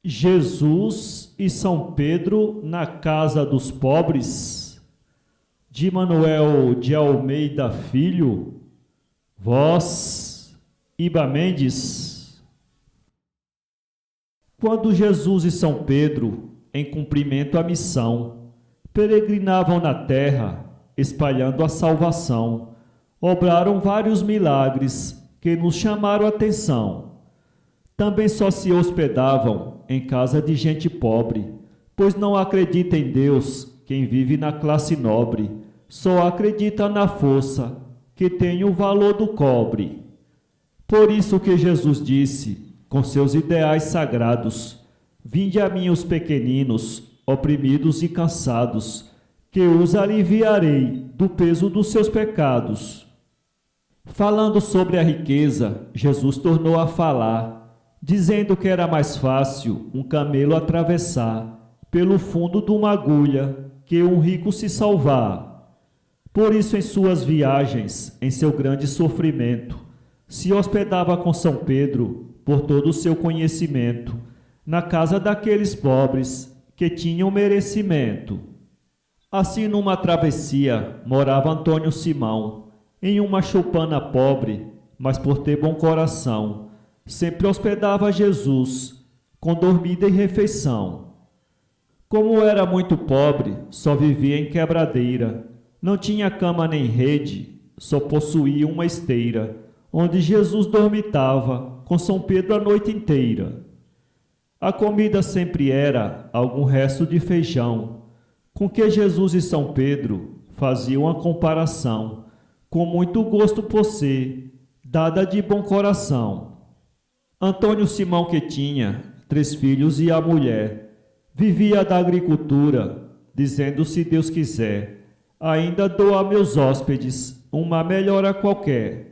Jesus e São Pedro na casa dos pobres, de Manuel de Almeida Filho, voz Iba Mendes. Quando Jesus e São Pedro, em cumprimento à missão, peregrinavam na terra, espalhando a salvação, obraram vários milagres que nos chamaram a atenção. Também só se hospedavam em casa de gente pobre, pois não acredita em Deus quem vive na classe nobre, só acredita na força que tem o valor do cobre. Por isso que Jesus disse, com seus ideais sagrados: vinde a mim os pequeninos, oprimidos e cansados, que os aliviarei do peso dos seus pecados. Falando sobre a riqueza, Jesus tornou a falar, dizendo que era mais fácil um camelo atravessar pelo fundo de uma agulha que um rico se salvar. Por isso, em suas viagens, em seu grande sofrimento, se hospedava com São Pedro, por todo o seu conhecimento, na casa daqueles pobres que tinham merecimento. Assim, numa travessia, morava Antônio Simão, em uma choupana pobre, mas por ter bom coração, sempre hospedava Jesus, com dormida e refeição. Como era muito pobre, só vivia em quebradeira, não tinha cama nem rede, só possuía uma esteira, onde Jesus dormitava com São Pedro a noite inteira. A comida sempre era algum resto de feijão, com que Jesus e São Pedro faziam a comparação, com muito gosto por ser dada de bom coração. Antônio Simão, que tinha 3 filhos e a mulher, vivia da agricultura, dizendo: se Deus quiser, ainda dou a meus hóspedes uma melhora qualquer.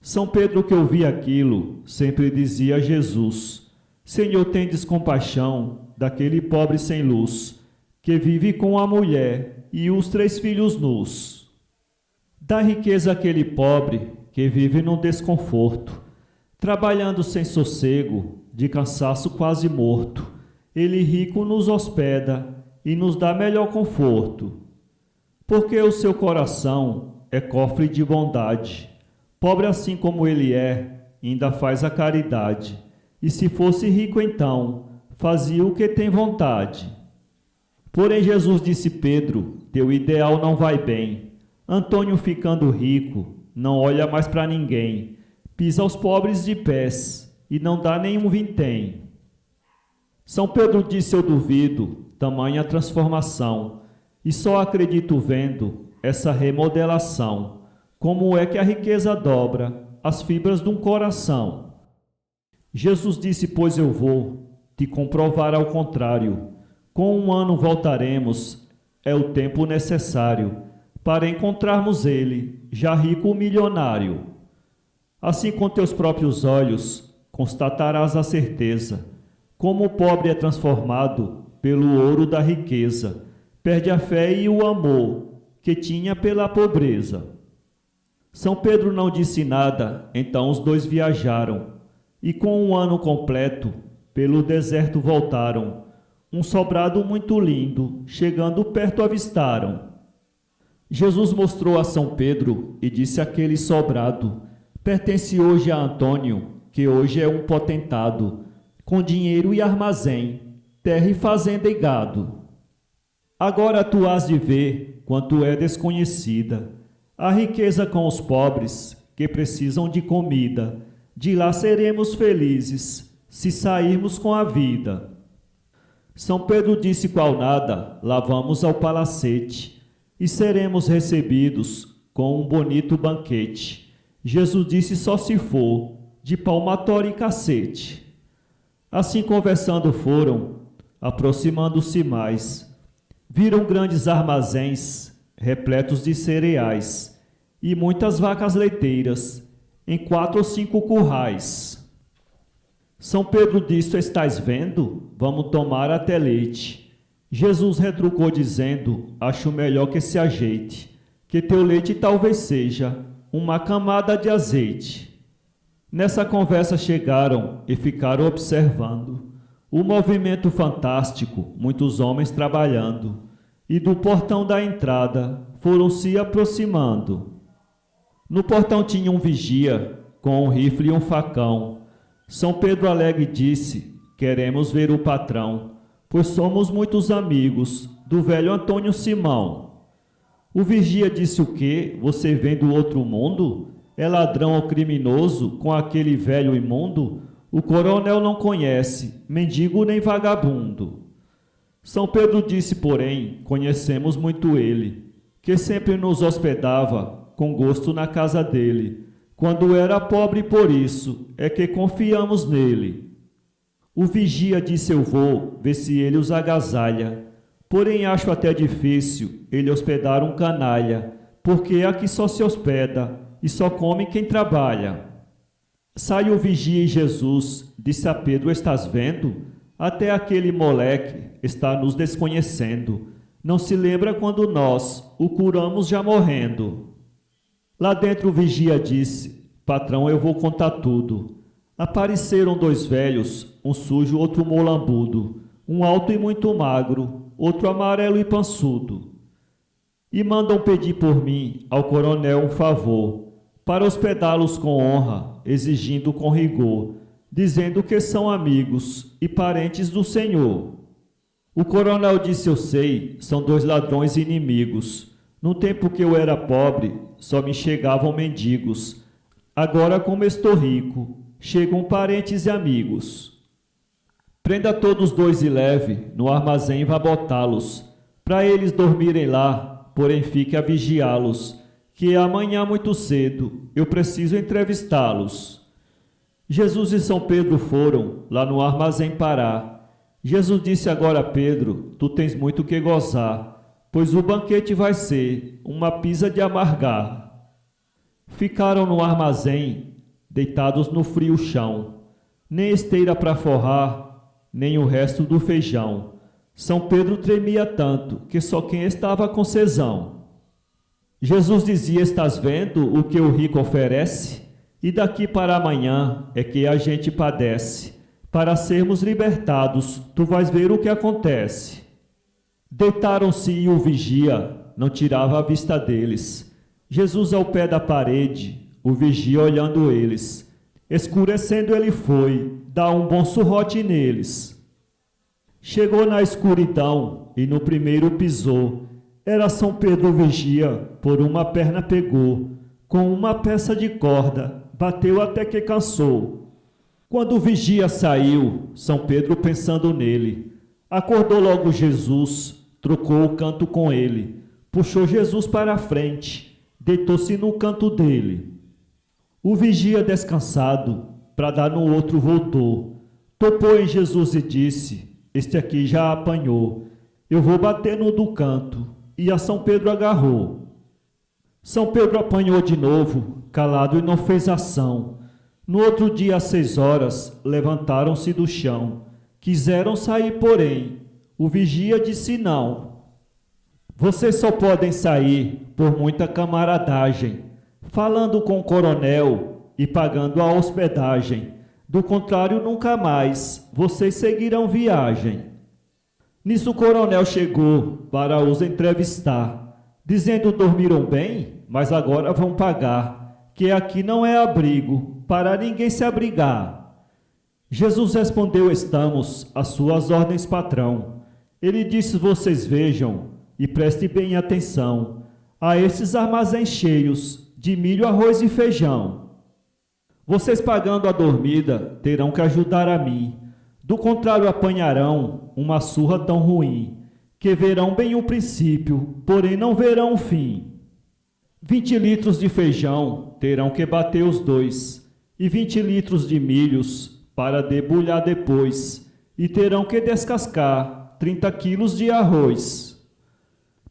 São Pedro, que ouvia aquilo, sempre dizia a Jesus: Senhor, tendes compaixão daquele pobre sem luz, que vive com a mulher e os 3 filhos nus. Dá riqueza àquele pobre que vive num desconforto, trabalhando sem sossego, de cansaço quase morto. Ele rico nos hospeda e nos dá melhor conforto. Porque o seu coração é cofre de bondade. Pobre assim como ele é, ainda faz a caridade. E se fosse rico então, fazia o que tem vontade. Porém Jesus disse: Pedro, teu ideal não vai bem. Antônio, ficando rico, não olha mais para ninguém. Pisa aos pobres de pés e não dá nenhum vintém. São Pedro disse: eu duvido tamanha transformação, e só acredito vendo essa remodelação. Como é que a riqueza dobra as fibras de um coração? Jesus disse: pois eu vou te comprovar ao contrário. Com 1 ano voltaremos, é o tempo necessário, para encontrarmos ele, já rico milionário. Assim, com teus próprios olhos, constatarás a certeza, como o pobre é transformado pelo ouro da riqueza, perde a fé e o amor que tinha pela pobreza. São Pedro não disse nada, então os 2 viajaram, e com 1 ano completo, pelo deserto voltaram. Um sobrado muito lindo, chegando perto avistaram. Jesus mostrou a São Pedro e disse àquele sobrado: pertence hoje a Antônio, que hoje é um potentado, com dinheiro e armazém, terra e fazenda e gado. Agora tu hás de ver quanto é desconhecida a riqueza com os pobres, que precisam de comida. De lá seremos felizes, se sairmos com a vida. São Pedro disse: qual nada, lá vamos ao palacete, e seremos recebidos com um bonito banquete. Jesus disse: só se for de palmatória e cacete. Assim conversando foram, aproximando-se mais. Viram grandes armazéns, repletos de cereais, e muitas vacas leiteiras, em 4 ou 5 currais. São Pedro disse: estás vendo? Vamos tomar até leite. Jesus retrucou dizendo: acho melhor que se ajeite, que teu leite talvez seja uma camada de azeite. Nessa conversa chegaram e ficaram observando o movimento fantástico, muitos homens trabalhando, e do portão da entrada foram se aproximando. No portão tinha um vigia, com um rifle e um facão. São Pedro alegre disse: queremos ver o patrão, pois somos muitos amigos do velho Antônio Simão. O vigia disse: o quê? Você vem do outro mundo? É ladrão ou criminoso com aquele velho imundo? O coronel não conhece, mendigo nem vagabundo. São Pedro disse, porém, conhecemos muito ele, que sempre nos hospedava com gosto na casa dele, quando era pobre, por isso é que confiamos nele. O vigia disse: eu vou ver se ele os agasalha, porém acho até difícil ele hospedar um canalha, porque aqui só se hospeda e só come quem trabalha. Saiu o vigia e Jesus disse a Pedro: estás vendo? Até aquele moleque está nos desconhecendo. Não se lembra quando nós o curamos já morrendo. Lá dentro o vigia disse: patrão, eu vou contar tudo. Apareceram dois velhos, um sujo, outro molambudo, um alto e muito magro, outro amarelo e pançudo. E mandam pedir por mim ao coronel um favor, para hospedá-los com honra, exigindo com rigor, dizendo que são amigos e parentes do Senhor. O coronel disse: eu sei, são dois ladrões inimigos. No tempo que eu era pobre, só me chegavam mendigos. Agora, como estou rico, chegam parentes e amigos. Prenda todos dois e leve no armazém e vá botá-los, para eles dormirem lá, porém fique a vigiá-los, que amanhã muito cedo eu preciso entrevistá-los. Jesus e São Pedro foram lá no armazém parar. Jesus disse agora a Pedro: tu tens muito que gozar, pois o banquete vai ser uma pisa de amargar. Ficaram no armazém, deitados no frio chão, nem esteira para forrar, nem o resto do feijão. São Pedro tremia tanto que só quem estava com cesão. Jesus dizia: estás vendo o que o rico oferece? E daqui para amanhã é que a gente padece. Para sermos libertados, tu vais ver o que acontece. Deitaram-se e o vigia não tirava a vista deles. Jesus ao pé da parede, o vigia olhando eles. Escurecendo ele foi, dar um bom surrote neles. Chegou na escuridão e no primeiro pisou. Era São Pedro o vigia, por uma perna pegou, com uma peça de corda, bateu até que cansou. Quando o vigia saiu, São Pedro pensando nele, acordou logo Jesus, trocou o canto com ele, puxou Jesus para a frente, deitou-se no canto dele. O vigia descansado, para dar no outro voltou, topou em Jesus e disse: este aqui já apanhou, eu vou bater no do canto. E a São Pedro agarrou. São Pedro apanhou de novo, calado e não fez ação. No outro dia, às 6 horas, levantaram-se do chão. Quiseram sair, porém, o vigia disse não. Vocês só podem sair por muita camaradagem, falando com o coronel e pagando a hospedagem. Do contrário, nunca mais vocês seguirão viagem. Nisso o coronel chegou para os entrevistar, dizendo: dormiram bem, mas agora vão pagar, que aqui não é abrigo, para ninguém se abrigar. Jesus respondeu: estamos às suas ordens, patrão. Ele disse: vocês vejam e prestem bem atenção a esses armazéns cheios de milho, arroz e feijão. Vocês pagando a dormida terão que ajudar a mim. Do contrário, apanharão uma surra tão ruim, que verão bem o princípio, porém não verão o fim. 20 litros de feijão terão que bater os dois, e 20 litros de milhos para debulhar depois, e terão que descascar 30 quilos de arroz.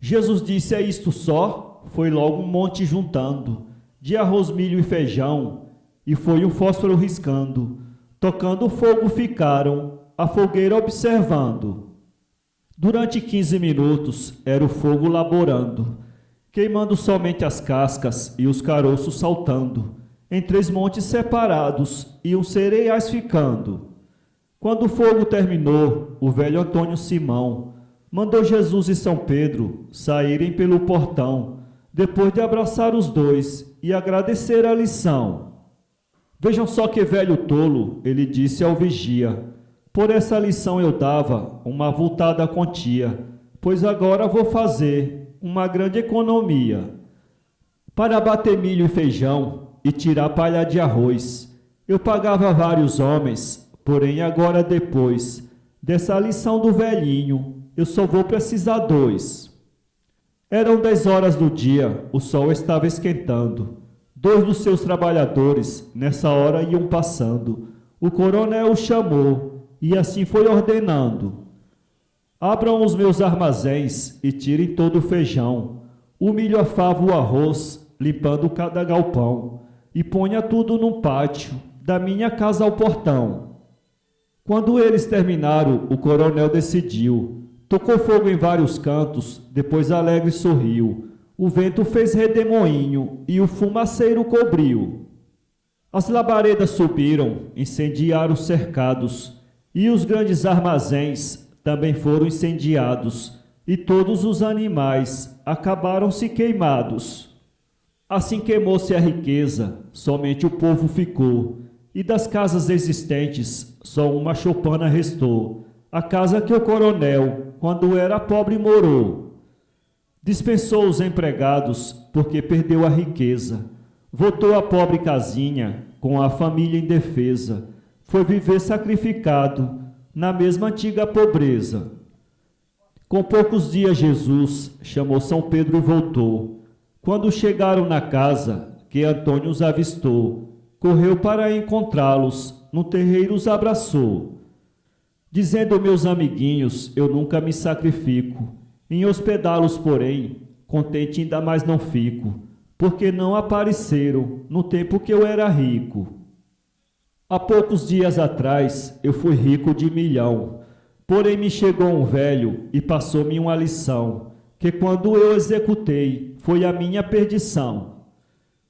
Jesus disse: é isto só? Foi logo um monte juntando, de arroz, milho e feijão, e foi um fósforo riscando. Tocando fogo ficaram, a fogueira observando. Durante 15 minutos era o fogo laborando, queimando somente as cascas e os caroços saltando, em 3 montes separados e uns cereais ficando. Quando o fogo terminou, o velho Antônio Simão mandou Jesus e São Pedro saírem pelo portão, depois de abraçar os dois e agradecer a lição. Vejam só que velho tolo, ele disse ao vigia. Por essa lição eu dava uma avultada quantia, pois agora vou fazer uma grande economia. Para bater milho e feijão e tirar palha de arroz, eu pagava vários homens, porém agora depois dessa lição do velhinho, eu só vou precisar 2. Eram 10 horas do dia, o sol estava esquentando. 2 dos seus trabalhadores, nessa hora, iam passando. O coronel o chamou e assim foi ordenando: abram os meus armazéns e tirem todo o feijão, o milho, a fava, o arroz, limpando cada galpão, e ponha tudo num pátio, da minha casa ao portão. Quando eles terminaram, o coronel decidiu. Tocou fogo em vários cantos, depois alegre sorriu. O vento fez redemoinho e o fumaceiro cobriu. As labaredas subiram, incendiaram os cercados, e os grandes armazéns também foram incendiados, e todos os animais acabaram-se queimados. Assim queimou-se a riqueza, somente o povo ficou, e das casas existentes só uma choupana restou, a casa que o coronel, quando era pobre, morou. Dispensou os empregados, porque perdeu a riqueza. Voltou à pobre casinha, com a família indefesa. Foi viver sacrificado, na mesma antiga pobreza. Com poucos dias Jesus chamou São Pedro e voltou. Quando chegaram na casa, que Antônio os avistou, correu para encontrá-los, no terreiro os abraçou. Dizendo: meus amiguinhos, eu nunca me sacrifico, em hospedá-los, porém, contente ainda mais não fico, porque não apareceram no tempo que eu era rico. Há poucos dias atrás eu fui rico de 1 milhão, porém me chegou um velho e passou-me uma lição, que quando eu executei foi a minha perdição.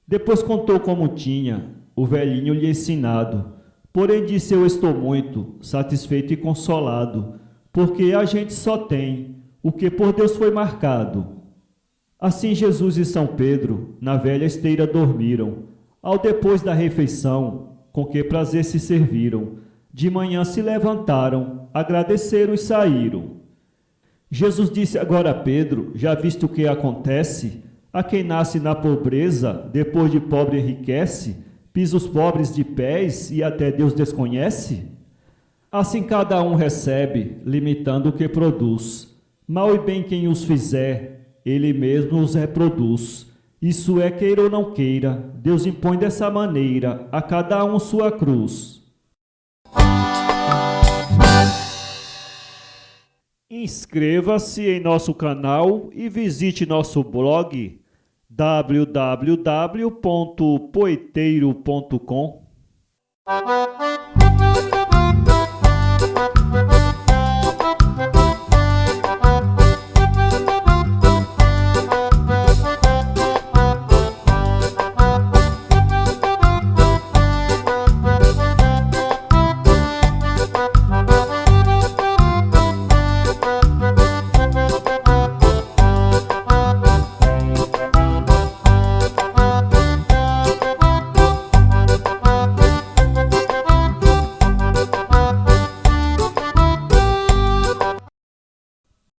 Depois contou como tinha o velhinho lhe ensinado, porém disse: eu estou muito satisfeito e consolado, porque a gente só tem o que por Deus foi marcado. Assim Jesus e São Pedro na velha esteira dormiram, ao depois da refeição, com que prazer se serviram. De manhã se levantaram, agradeceram e saíram. Jesus disse agora a Pedro: já viste o que acontece? A quem nasce na pobreza, depois de pobre enriquece, pisa os pobres de pés e até Deus desconhece? Assim cada um recebe, limitando o que produz. Mal e bem quem os fizer, ele mesmo os reproduz. Isso é, queira ou não queira, Deus impõe dessa maneira a cada um sua cruz. Inscreva-se em nosso canal e visite nosso blog www.poeteiro.com.